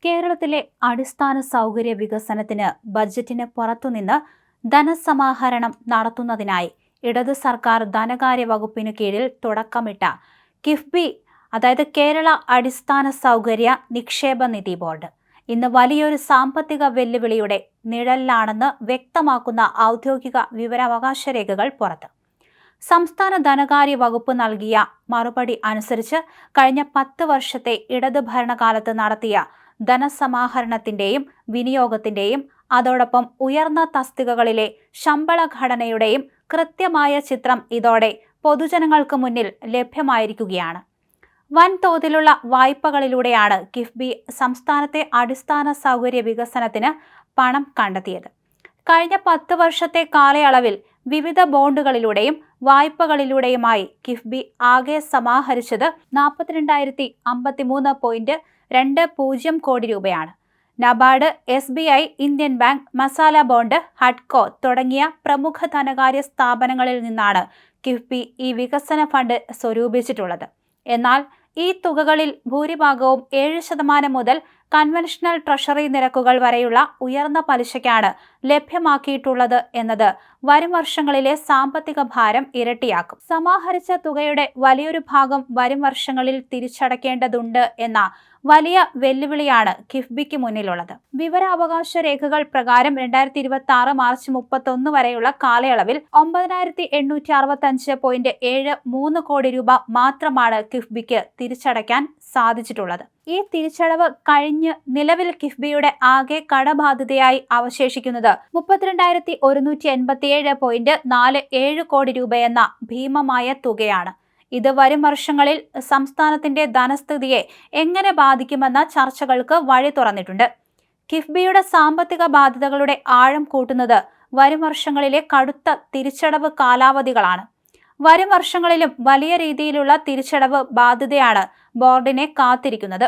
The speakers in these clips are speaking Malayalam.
കേരളത്തിലെ അടിസ്ഥാന സൗകര്യ വികസനത്തിന് ബജറ്റിന് പുറത്തുനിന്ന് ധനസമാഹരണം നടത്തുന്നതിനായി ഇടത് സർക്കാർ ധനകാര്യ വകുപ്പിനു കീഴിൽ തുടക്കമിട്ട കിഫ്ബി അതായത് കേരള അടിസ്ഥാന സൗകര്യ നിക്ഷേപ നിധി ബോർഡ് ഇന്ന് വലിയൊരു സാമ്പത്തിക വെല്ലുവിളിയുടെ നിഴലിലാണെന്ന് വ്യക്തമാക്കുന്ന ഔദ്യോഗിക വിവരാവകാശ രേഖകൾ പുറത്ത്. സംസ്ഥാന ധനകാര്യ വകുപ്പ് നൽകിയ മറുപടി അനുസരിച്ച് കഴിഞ്ഞ 10 വർഷത്തെ ഇടത് ഭരണകാലത്ത് നടത്തിയ ധനസമാഹരണത്തിന്റെയും വിനിയോഗത്തിന്റെയും അതോടൊപ്പം ഉയർന്ന തസ്തികകളിലെ ശമ്പള ഘടനയുടെയും കൃത്യമായ ചിത്രം ഇതോടെ പൊതുജനങ്ങൾക്ക് മുന്നിൽ ലഭ്യമായിരിക്കുകയാണ്. വൻതോതിലുള്ള വായ്പകളിലൂടെയാണ് കിഫ്ബി സംസ്ഥാനത്തെ അടിസ്ഥാന സൗകര്യ വികസനത്തിന് പണം കണ്ടെത്തിയത്. കഴിഞ്ഞ 10 വർഷത്തെ കാലയളവിൽ വിവിധ ബോണ്ടുകളിലൂടെയും വായ്പകളിലൂടെയുമായി കിഫ്ബി ആകെ സമാഹരിച്ചത് 42,053.20 കോടി രൂപയാണ്. NABARD, SBI, Indian Bank, masala bond, ഹഡ്കോ തുടങ്ങിയ പ്രമുഖ ധനകാര്യ സ്ഥാപനങ്ങളിൽ നിന്നാണ് കിഫ്ബി ഈ വികസന ഫണ്ട് സ്വരൂപിച്ചിട്ടുള്ളത്. എന്നാൽ ഈ തുകകളിൽ ഭൂരിഭാഗവും 7% മുതൽ കൺവെൻഷണൽ ട്രഷറി നിരക്കുകൾ വരെയുള്ള ഉയർന്ന പലിശയ്ക്കാണ് ലഭ്യമാക്കിയിട്ടുള്ളത് എന്നത് വരും വർഷങ്ങളിലെ സാമ്പത്തിക ഭാരം ഇരട്ടിയാക്കും. സമാഹരിച്ച തുകയുടെ വലിയൊരു ഭാഗം വരും വർഷങ്ങളിൽ തിരിച്ചടയ്ക്കേണ്ടതുണ്ട് എന്ന വലിയ വെല്ലുവിളിയാണ് കിഫ്ബിക്ക് മുന്നിലുള്ളത്. വിവരാവകാശ രേഖകൾ പ്രകാരം 2026 മാർച്ച് 31 വരെയുള്ള കാലയളവിൽ 9,865.73 കോടി രൂപ മാത്രമാണ് കിഫ്ബിക്ക് തിരിച്ചടയ്ക്കാൻ സാധിച്ചിട്ടുള്ളത്. ഈ തിരിച്ചടവ് കഴിഞ്ഞ് നിലവിൽ കിഫ്ബിയുടെ ആകെ കടബാധ്യതയായി അവശേഷിക്കുന്നത് 32,187.47 കോടി രൂപയെന്ന ഭീമമായ തുകയാണ്. ഇത് വരും വർഷങ്ങളിൽ സംസ്ഥാനത്തിന്റെ ധനസ്ഥിതിയെ എങ്ങനെ ബാധിക്കുമെന്ന ചർച്ചകൾക്ക് വഴി തുറന്നിട്ടുണ്ട്. കിഫ്ബിയുടെ സാമ്പത്തിക ബാധ്യതകളുടെ ആഴം കൂട്ടുന്നത് വരും വർഷങ്ങളിലെ കടുത്ത തിരിച്ചടവ് കാലാവധികളാണ്. വരും വർഷങ്ങളിലും വലിയ രീതിയിലുള്ള തിരിച്ചടവ് ബാധ്യതയാണ് ബോർഡിനെ കാത്തിരിക്കുന്നത്.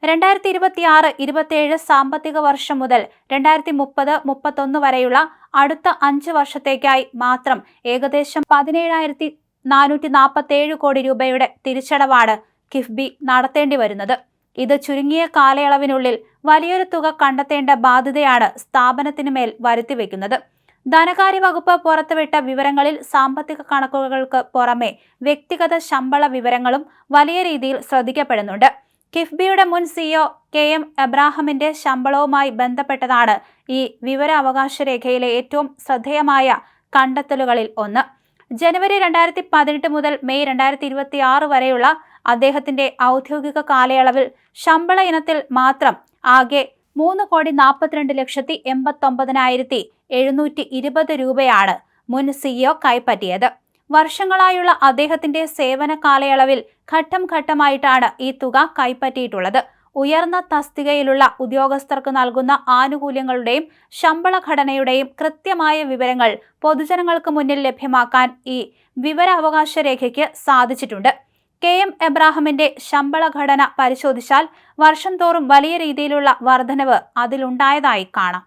2026-27 സാമ്പത്തിക വർഷം മുതൽ 2030-31 വരെയുള്ള അടുത്ത 5 വർഷത്തേക്കായി മാത്രം ഏകദേശം 17,447 കോടി രൂപയുടെ തിരിച്ചടവാണ് കിഫ്ബി നടത്തേണ്ടി വരുന്നത്. ഇത് ചുരുങ്ങിയ കാലയളവിനുള്ളിൽ വലിയൊരു തുക കണ്ടെത്തേണ്ട ബാധ്യതയാണ് സ്ഥാപനത്തിന് മേൽ വരുത്തിവെക്കുന്നത്. ധനകാര്യ വകുപ്പ് പുറത്തുവിട്ട വിവരങ്ങളിൽ സാമ്പത്തിക കണക്കുകൾക്ക് പുറമെ വ്യക്തിഗത ശമ്പള വിവരങ്ങളും വലിയ രീതിയിൽ ശ്രദ്ധിക്കപ്പെടുന്നുണ്ട്. കിഫ്ബിയുടെ മുൻ CEO KM എബ്രാഹിമിന്റെ ശമ്പളവുമായി ബന്ധപ്പെട്ടതാണ് ഈ വിവരാവകാശ രേഖയിലെ ഏറ്റവും ശ്രദ്ധേയമായ കണ്ടെത്തലുകളിൽ ഒന്ന്. ജനുവരി 2018 മുതൽ മെയ് 2026 വരെയുള്ള അദ്ദേഹത്തിന്റെ ഔദ്യോഗിക കാലയളവിൽ ശമ്പള ഇനത്തിൽ മാത്രം ആകെ 3,42,89,720 രൂപയാണ് മുൻ CEO കൈപ്പറ്റിയത്. വർഷങ്ങളായുള്ള അദ്ദേഹത്തിന്റെ സേവന കാലയളവിൽ ഘട്ടം ഘട്ടമായിട്ടാണ് ഈ തുക കൈപ്പറ്റിയിട്ടുള്ളത്. ഉയർന്ന തസ്തികയിലുള്ള ഉദ്യോഗസ്ഥർക്ക് നൽകുന്ന ആനുകൂല്യങ്ങളുടെയും ശമ്പള ഘടനയുടെയും കൃത്യമായ വിവരങ്ങൾ പൊതുജനങ്ങൾക്ക് മുന്നിൽ ലഭ്യമാക്കാൻ ഈ വിവരാവകാശ രേഖയ്ക്ക് സാധിച്ചിട്ടുണ്ട്. KM എബ്രാഹിമിന്റെ ശമ്പള ഘടന പരിശോധിച്ചാൽ വർഷം തോറും വലിയ രീതിയിലുള്ള വർധനവ് അതിലുണ്ടായതായി കാണാം.